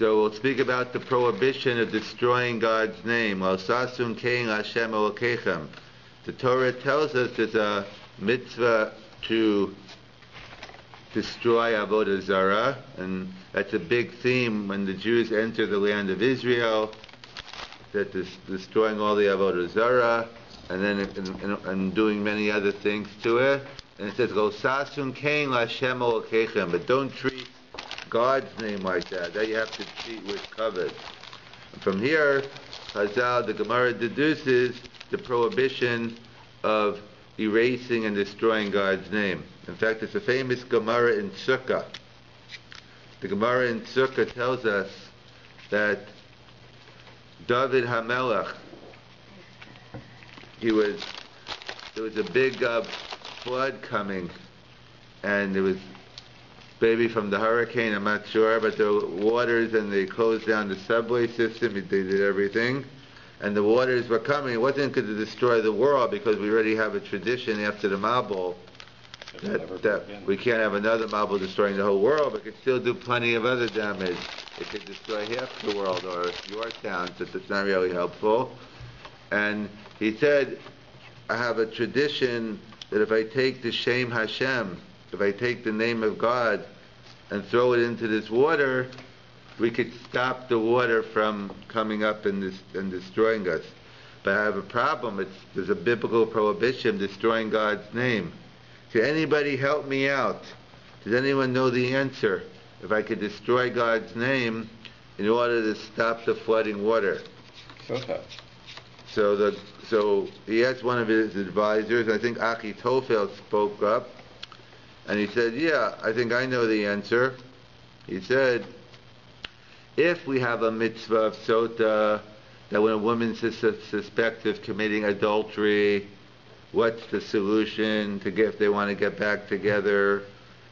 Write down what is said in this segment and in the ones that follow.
So we'll speak about the prohibition of destroying God's name. Al sasun kein Hashem Elokechem. The Torah tells us there's a mitzvah to destroy Avodah Zarah, and that's a big theme when the Jews enter the land of Israel, that destroying all the Avodah Zarah, and then and doing many other things to it. And it says, "Go sasun kein Hashem Elokechem," but don't treat God's name like that. That you have to treat with kavod. From here, Chazal, the Gemara deduces the prohibition of erasing and destroying God's name. In fact, it's a famous Gemara in Sukkah. The Gemara in Sukkah tells us that David HaMelech, there was a big flood coming, and it was maybe from the hurricane, I'm not sure, but the waters, and they closed down the subway system, they did everything, and the waters were coming. It wasn't going to destroy the world, because we already have a tradition after the Mabul that we can't have another Mabul destroying the whole world, but it could still do plenty of other damage. It could destroy half the world, or your town, so it's not really helpful. And he said, I have a tradition that if I take the Shem Hashem, if I take the name of God and throw it into this water, we could stop the water from coming up and destroying us. But I have a problem. There's a biblical prohibition destroying God's name. Can anybody help me out? Does anyone know the answer? If I could destroy God's name in order to stop the flooding water. Okay. So he asked one of his advisors, I think Achitofel spoke up, and he said, yeah, I think I know the answer. He said, if we have a mitzvah of sota, that when a woman's suspected of committing adultery, what's the solution to get, if they want to get back together,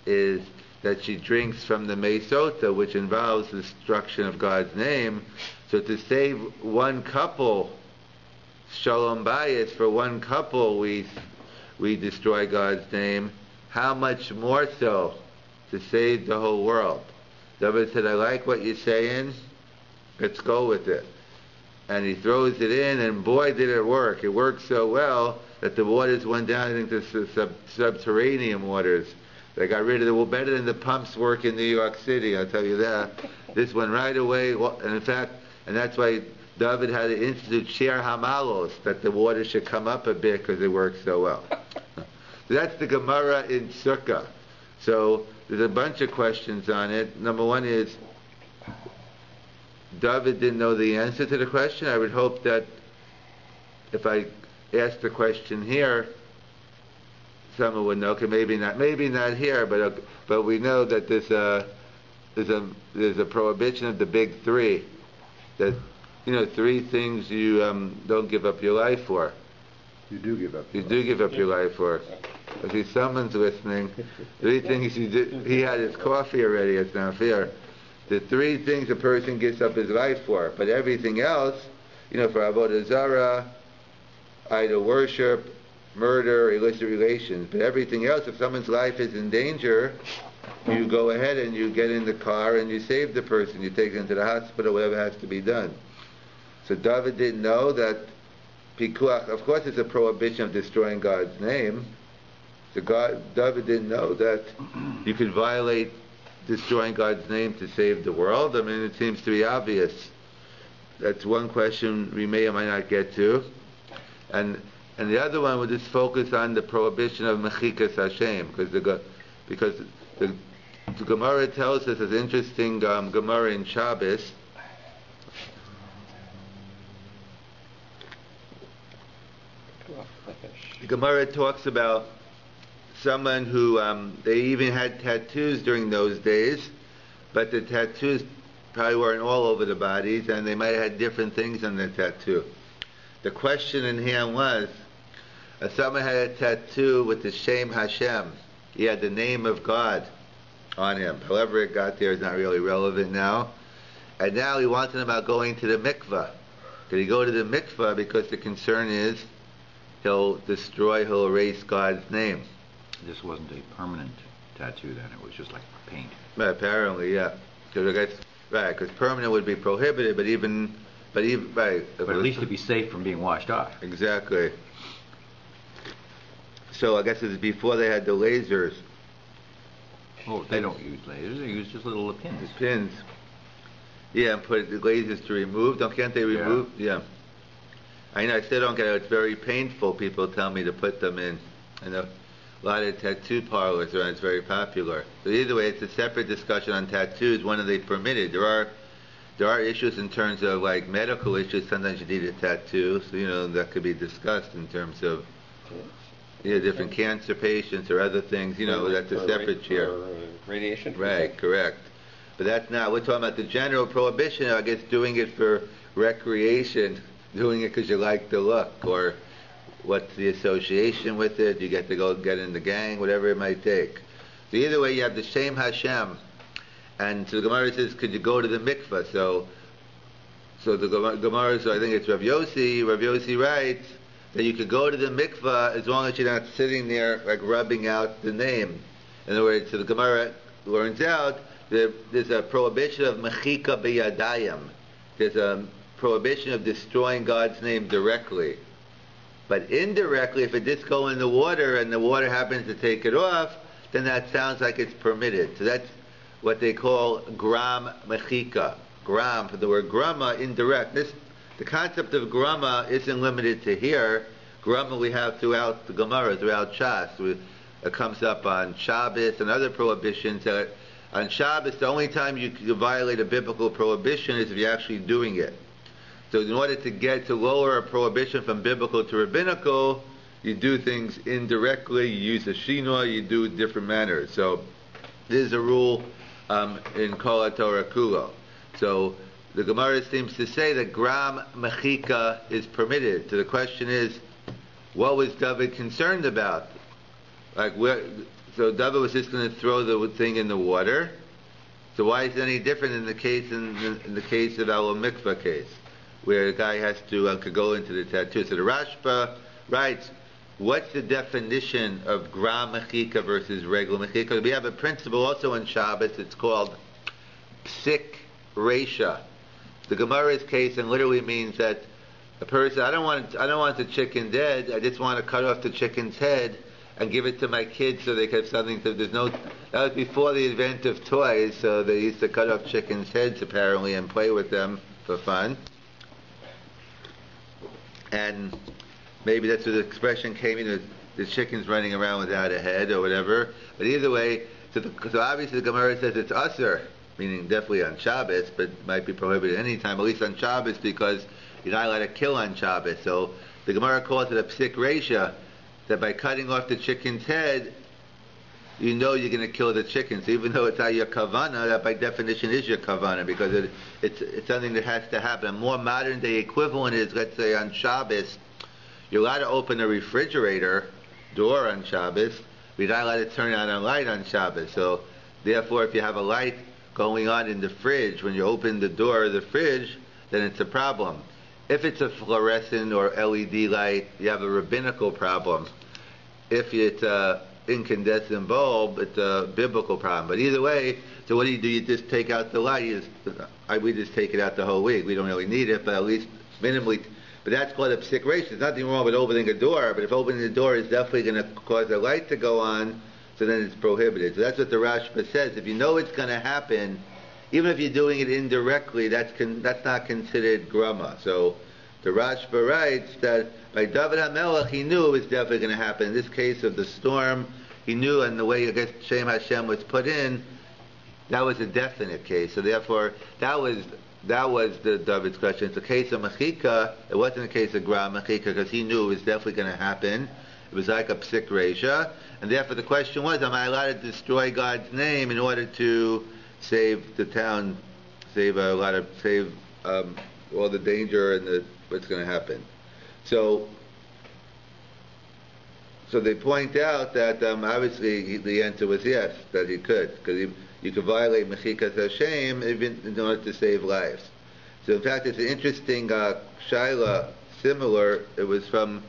is that she drinks from the mei sota, which involves the destruction of God's name. So to save one couple, shalom bayis, for one couple we destroy God's name, how much more so to save the whole world? David said, I like what you're saying, let's go with it. And he throws it in, and boy did it work. It worked so well that the waters went down into subterranean waters. They got rid of it, better than the pumps work in New York City, I'll tell you that. This went right away, and in fact, and that's why David had to institute Sher Hamalos, that the water should come up a bit because it worked so well. So that's the Gemara in Sukkah. So there's a bunch of questions on it. Number one is, David didn't know the answer to the question. I would hope that if I asked the question here, someone would know. Okay, maybe not here, but we know that there's a prohibition of the big three. That, three things you don't give up your life for. You do give up. You do give up your life for. I see someone's listening. Three things you do. He had his coffee already. It's not fair. The three things a person gives up his life for, but everything else, for avodah zarah, idol worship, murder, illicit relations. But everything else, if someone's life is in danger, you go ahead and you get in the car and you save the person. You take them to the hospital, whatever has to be done. So David didn't know that pikuach, of course it's a prohibition of destroying God's name. So David didn't know that you could violate destroying God's name to save the world. I mean, it seems to be obvious. That's one question we may or may not get to. And the other one would just focus on the prohibition of mechikas Hashem, because the Gemara tells us, it's interesting Gemara in Shabbos. The Gemara talks about someone who, they even had tattoos during those days, but the tattoos probably weren't all over the bodies, and they might have had different things on the tattoo. The question in hand was, someone had a tattoo with the Shem Hashem. He had the name of God on him. However it got there is not really relevant now. And now he wants to know about going to the mikvah. Could he go to the mikvah, because the concern is he'll erase God's name. This wasn't a permanent tattoo then, it was just like paint. But apparently, yeah. Because I guess Right, because permanent would be prohibited, but even, right. But at least to be safe from being washed off. Exactly. So I guess it's before they had the lasers. Oh, they don't use lasers, they use just little pins. The pins. Yeah, and put the lasers to remove. Can't they remove? Yeah. I know, I still don't get it. It's very painful. People tell me to put them in. I know a lot of tattoo parlors around, it's very popular. So either way, it's a separate discussion on tattoos. When are they permitted? There are issues in terms of like medical issues. Sometimes you need a tattoo, so that could be discussed in terms of different cancer patients or other things. That's a separate chair. Radiation. Right, correct. But that's not. We're talking about the general prohibition. I guess doing it for recreation, doing it because you like the look, or what's the association with it? You get to go get in the gang, whatever it might take. So either way, you have the Shem Hashem. And so the Gemara says, could you go to the mikveh? So the Gemara, so I think it's Rav Yossi writes that you could go to the mikveh as long as you're not sitting there like rubbing out the name. In other words, so the Gemara learns out that there's a prohibition of mechika b'yadayim. There's a prohibition of destroying God's name directly. But indirectly, if it just go in the water and the water happens to take it off, then that sounds like it's permitted. So that's what they call gram mechika. Gram, for the word grama, indirect. The concept of grama isn't limited to here. Grama we have throughout the Gemara, throughout Shas. It comes up on Shabbos and other prohibitions. On Shabbos, the only time you can violate a biblical prohibition is if you're actually doing it. So in order to lower a prohibition from biblical to rabbinical, you do things indirectly, you use a shinoi, you do different manners. So this is a rule in Kol HaTorah Kulo. So the Gemara seems to say that gram mechika is permitted. So the question is, what was David concerned about? So David was just going to throw the thing in the water. So why is it any different in the case of our mikvah case, where a guy has to could go into the tattoo? So the Rashba writes, what's the definition of gram mechika versus regular mechika? We have a principle also on Shabbos. It's called psik resha. The Gemara's case and literally means that a person, I don't want the chicken dead. I just want to cut off the chicken's head and give it to my kids so they can have something to. That was before the advent of toys, so they used to cut off chickens' heads apparently and play with them for fun. And maybe that's where the expression came in, the chicken's running around without a head or whatever. But either way, so obviously the Gemara says it's usher, meaning definitely on Shabbos, but might be prohibited any time, at least on Shabbos, because you're not allowed to kill on Shabbos. So the Gemara calls it a psik resha, that by cutting off the chicken's head, you're going to kill the chicken. So even though it's not your kavana, that by definition is your kavana, because it's something that has to happen. A more modern day equivalent is, let's say on Shabbos, you're allowed to open a refrigerator door on Shabbos, but you're not allowed to turn on a light on Shabbos. So therefore, if you have a light going on in the fridge, when you open the door of the fridge, then it's a problem. If it's a fluorescent or LED light, you have a rabbinical problem. If it's an incandescent bulb, it's a biblical problem. But either way, so what do? You just take out the light. We just take it out the whole week. We don't really need it, but at least minimally. But that's called a psik resha. There's nothing wrong with opening a door, but if opening the door is definitely going to cause a light to go on, so then it's prohibited. So that's what the Rashba says. If you know it's going to happen, even if you're doing it indirectly, that's not considered grama. So the Rashba writes that by David HaMelech, he knew it was definitely going to happen. In this case of the storm, he knew, and the way I guess Shem Hashem was put in, that was a definite case. So therefore, that was the David's question. It's a case of mechika. It wasn't a case of gram mechika because he knew it was definitely going to happen. It was like a psik resha, and therefore the question was, am I allowed to destroy God's name in order to save the town, save all the danger and what's going to happen? So they point out that obviously the answer was yes, that he could, because you could violate mechikas Hashem even in order to save lives. So in fact, it's an interesting shaila, similar. It was from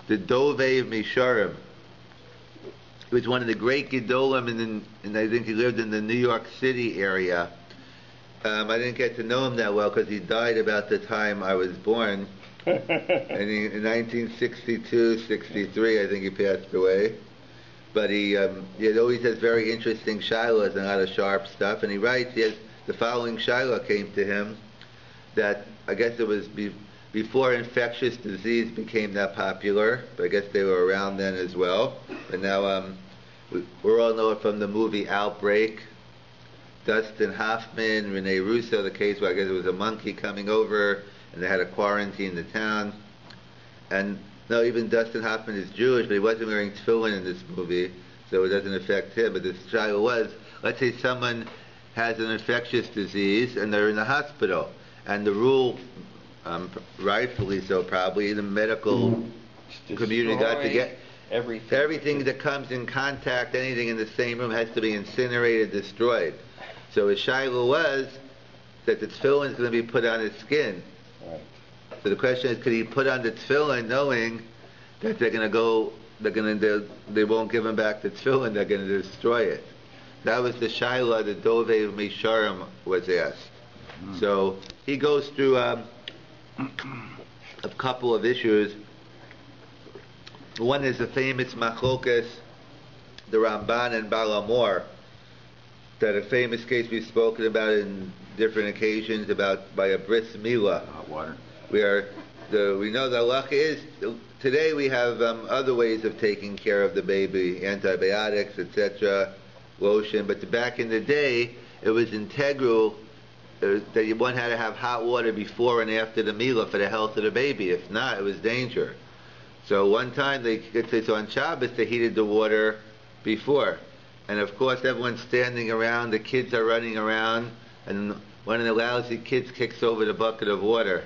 the Dovei Misharim. He was one of the great Gedolim, and I think he lived in the New York City area. I didn't get to know him that well because he died about the time I was born. And in 1962, 63, I think he passed away. But he always has very interesting shilohs and a lot of sharp stuff. And he writes, the following shiloh came to him that I guess it was before infectious disease became that popular, but I guess they were around then as well. But now we all know it from the movie Outbreak. Dustin Hoffman, Rene Russo, the case where I guess it was a monkey coming over and they had to quarantine the town. And no, even Dustin Hoffman is Jewish, but he wasn't wearing tefillin in this movie, so it doesn't affect him. But the child was, let's say someone has an infectious disease and they're in the hospital, and the rule, rightfully so probably, the medical community got to get everything that comes in contact, anything in the same room has to be incinerated, destroyed. So his shiloh was that the tefillin is going to be put on his skin. Right. So the question is, could he put on the tefillin knowing that they won't give him back the tefillin, they're going to destroy it? That was the shiloh that Dovei Misharim was asked. Mm-hmm. So he goes through a couple of issues. One is the famous machlokas, the Ramban and Baal HaMor, that a famous case we've spoken about in different occasions about by a bris milah. Hot water. We know the halacha is today we have other ways of taking care of the baby, antibiotics, etc., lotion. But back in the day, it was integral that one had to have hot water before and after the milah for the health of the baby. If not, it was danger. So one time so on Shabbos they heated the water before. And of course, everyone's standing around, the kids are running around, and one of the lousy kids kicks over the bucket of water.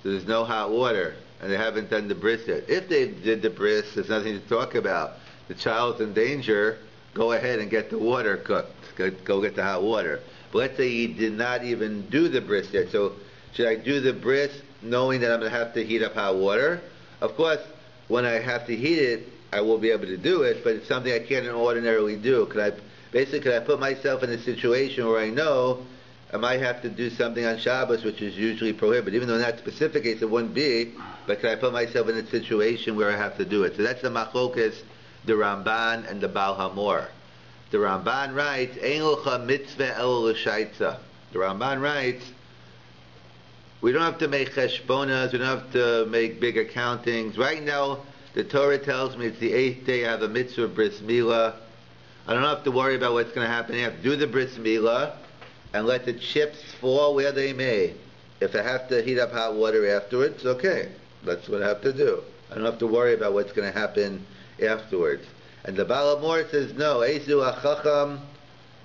So there's no hot water, and they haven't done the bris yet. If they did the bris, there's nothing to talk about. The child's in danger, go ahead and get the water cooked. Go get the hot water. But let's say he did not even do the bris yet. So should I do the bris knowing that I'm going to have to heat up hot water? Of course, when I have to heat it, I will be able to do it, but it's something I can't ordinarily do. Could I put myself in a situation where I know I might have to do something on Shabbos, which is usually prohibited, even though in that specific case it wouldn't be, but could I put myself in a situation where I have to do it? So that's the machlokas, the Ramban and the Baal HaMor. The Ramban writes, Ein lecha mitzvah elo l'shaitza. The Ramban writes, we don't have to make cheshbonas, we don't have to make big accountings. Right now, the Torah tells me it's the 8th day I have a mitzvah bris milah. I don't have to worry about what's going to happen. I have to do the bris milah and let the chips fall where they may. If I have to heat up hot water afterwards, okay. That's what I have to do. I don't have to worry about what's going to happen afterwards. And the Baal HaMor says, no, Ezu HaChacham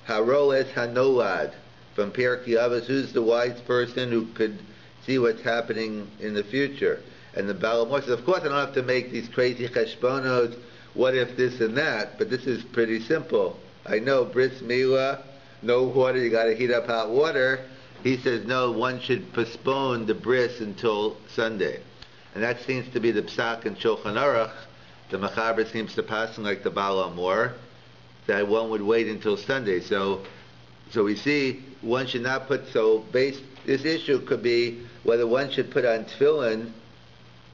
HaRoes HaNolad. From Pirkei Avos, who's the wise person who could see what's happening in the future? And the Baal HaMor says, of course I don't have to make these crazy cheshbonos, what if this and that, but this is pretty simple. I know bris milah, no water, you got to heat up hot water. He says, no, one should postpone the bris until Sunday. And that seems to be the psak in Shulchan Aruch. The Mechaber seems to pass like the Baal HaMor, that one would wait until Sunday. So we see one should not put, this issue could be whether one should put on tefillin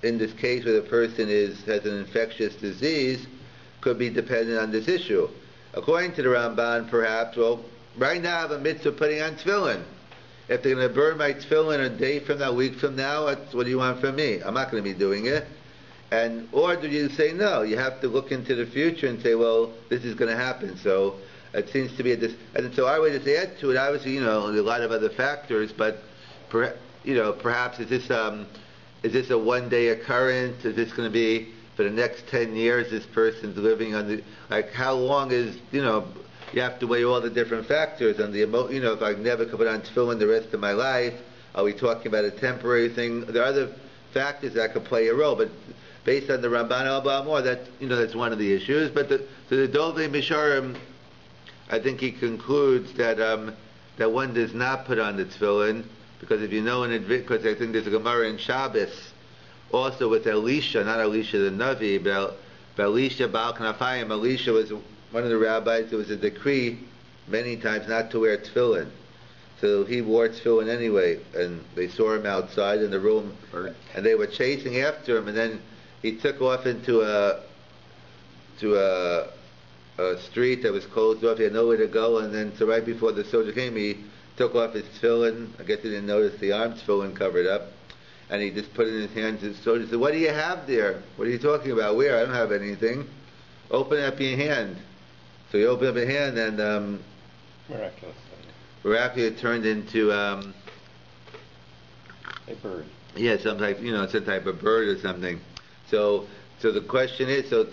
in this case where the person has an infectious disease, could be dependent on this issue. According to the Ramban, perhaps, right now I have a mitzvah putting on tefillin. If they're going to burn my tefillin a day from now, a week from now, what do you want from me? I'm not going to be doing it. Or do you say no? You have to look into the future and say, well, this is going to happen. So it seems to be and so I would just add to it, obviously, a lot of other factors, but perhaps is this a one-day occurrence? Is this going to be for the next 10 years this person's living on how long is, you have to weigh all the different factors on the if I never could put on tefillin the rest of my life, are we talking about a temporary thing? There are other factors that could play a role, but based on the Ramban al Baal HaMor, that's one of the issues. But the Dovei Misharim, I think he concludes that one does not put on the tefillin, because if because I think there's a Gemara in Shabbos, also with Elisha, not Elisha the Navi, but Elisha Baal Kanafayim. Elisha was one of the rabbis. There was a decree many times not to wear tefillin. so he wore tefillin anyway, and they saw him outside in the room, and they were chasing after him, and then he took off into a street that was closed off. He had nowhere to go, and then so right before the soldier came, he took off his tefillin. I guess he didn't notice the arm tefillin covered up, and he just put it in his hands. The soldier said, "What do you have there? What are you talking about? Where? I don't have anything. Open up your hand." So he opened up his hand, and miraculously it turned into a bird. Yeah, some type, some type of bird or something. So the question is, so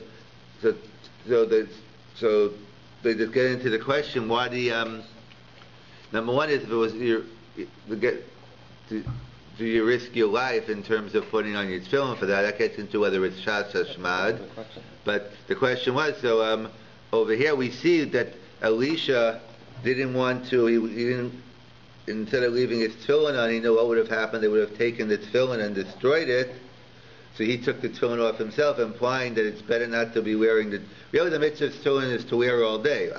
they just get into the question: why number one is, if it was do you risk your life in terms of putting on your tefillin for that? That gets into whether it's shas or shmad. But the question was, so over here we see that Elisha didn't want to. He didn't. Instead of leaving his tefillin on, he knew what would have happened. They would have taken the tefillin and destroyed it. So he took the tefillin off himself, implying that it's better not to be wearing the. Really, the mitzvah of tefillin is to wear all day.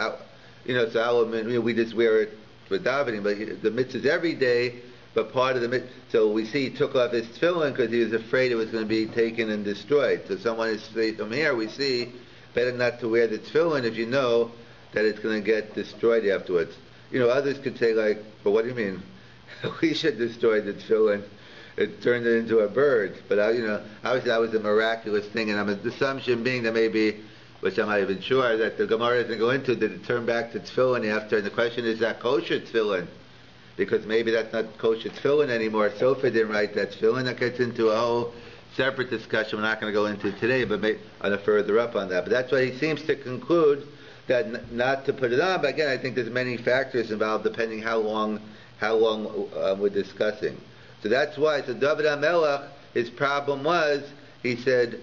We just wear it for davening, but the mitzvah is every day. But part of the mitzvah, so we see he took off his tefillin because he was afraid it was going to be taken and destroyed. So someone is from here we see better not to wear the tefillin if you know that it's going to get destroyed afterwards. Others could say but what do you mean? We should destroy the tefillin. It turned it into a bird. But obviously that was a miraculous thing, and the assumption being that maybe, which I'm not even sure, that the Gemara doesn't go into, did it turn back to tefillin after? And the question is that kosher tefillin? Because maybe that's not kosher tefillin anymore. Sofa didn't write that tefillin. That gets into a whole separate discussion we're not going to go into today, but maybe further up on that. But that's why he seems to conclude that not to put it on. But again, I think there's many factors involved depending how long we're discussing. So that's why. So David HaMelech, his problem was, he said,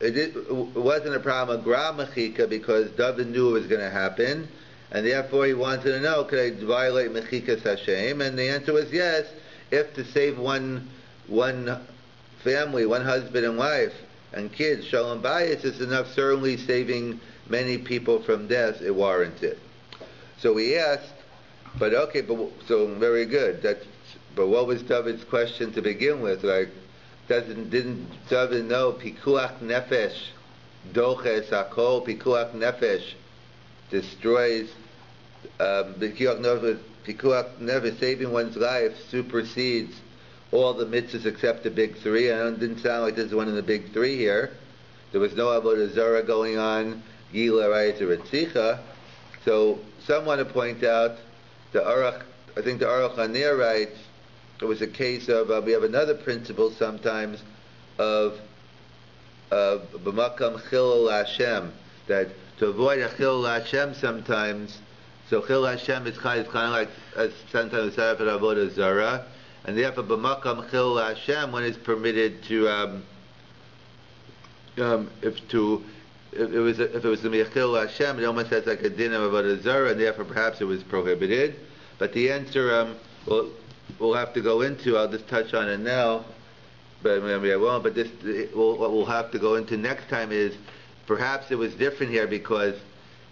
it wasn't a problem of gra mechika because David knew it was going to happen, and therefore he wanted to know, could I violate mechikas Hashem? And the answer was yes, if to save one family, one husband and wife and kids, shalom bayis, is enough. Certainly saving many people from death, it warrants it. So we asked, so very good. But what was David's question to begin with? Didn't David know pikuach nefesh, doches hakol, pikuach nefesh destroys, pikuach nefesh, saving one's life supersedes all the mitzvahs except the big three. And it didn't sound like there's one of the big three here. There was no avodah zarah going on, gila, rayis, or etzicha. So some want to point out, I think the Aruch Hanir writes, it was a case of, we have another principle sometimes of b'makam chilul Hashem, that to avoid a chilul Hashem sometimes, so chilul Hashem is kind of like sometimes set up at avodah zarah, and therefore b'makam chilul Hashem, when it's permitted to, if it was going to be a chilul Hashem, it almost has like a din of avodah zarah, and therefore perhaps it was prohibited. But the answer, we'll have to go into. I'll just touch on it now, but maybe I won't. But what we'll have to go into next time is perhaps it was different here, because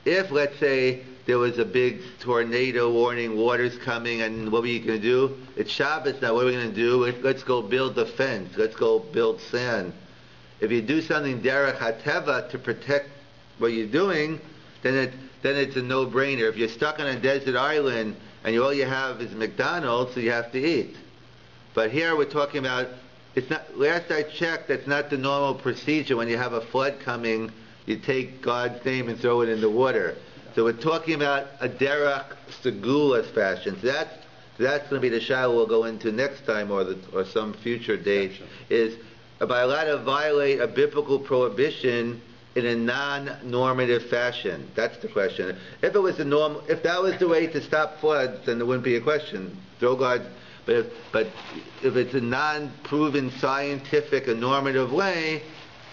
if, let's say, there was a big tornado warning, water's coming, and what were you going to do? It's Shabbos now. What are we going to do? Let's go build a fence. Let's go build sand. If you do something derech hateva to protect what you're doing, then it's a no-brainer. If you're stuck on a desert island and all you have is McDonald's, so you have to eat. But here we're talking about, it's not. Last I checked, that's not the normal procedure. When you have a flood coming, you take God's name and throw it in the water. So we're talking about a derech segulas fashion. So that's going to be the shayla we'll go into next time, or some future date. Is by allowed to violate a biblical prohibition in a non-normative fashion? That's the question. If it was if that was the way to stop floods, then there wouldn't be a question. Throw God. But if it's a non-proven scientific and normative way,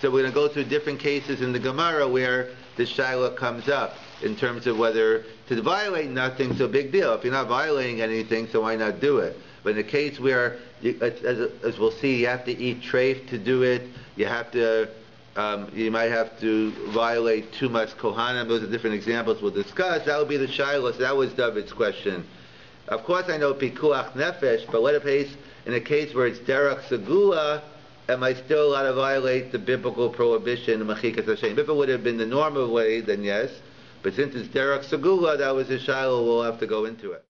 so we're going to go through different cases in the Gemara where the shayla comes up in terms of whether to violate nothing, so big deal. If you're not violating anything, so why not do it? But in the case where, as we'll see, you have to eat treif to do it, you have to, you might have to violate too much kohanim. Those are different examples we'll discuss. That would be the shayla. So that was David's question. Of course I know pikuach nefesh, but what if it's in a case where it's derech segula, am I still allowed to violate the biblical prohibition, machikas Hashem? If it would have been the normal way, then yes. But since it's derech segula, that was a shiloh, we'll have to go into it.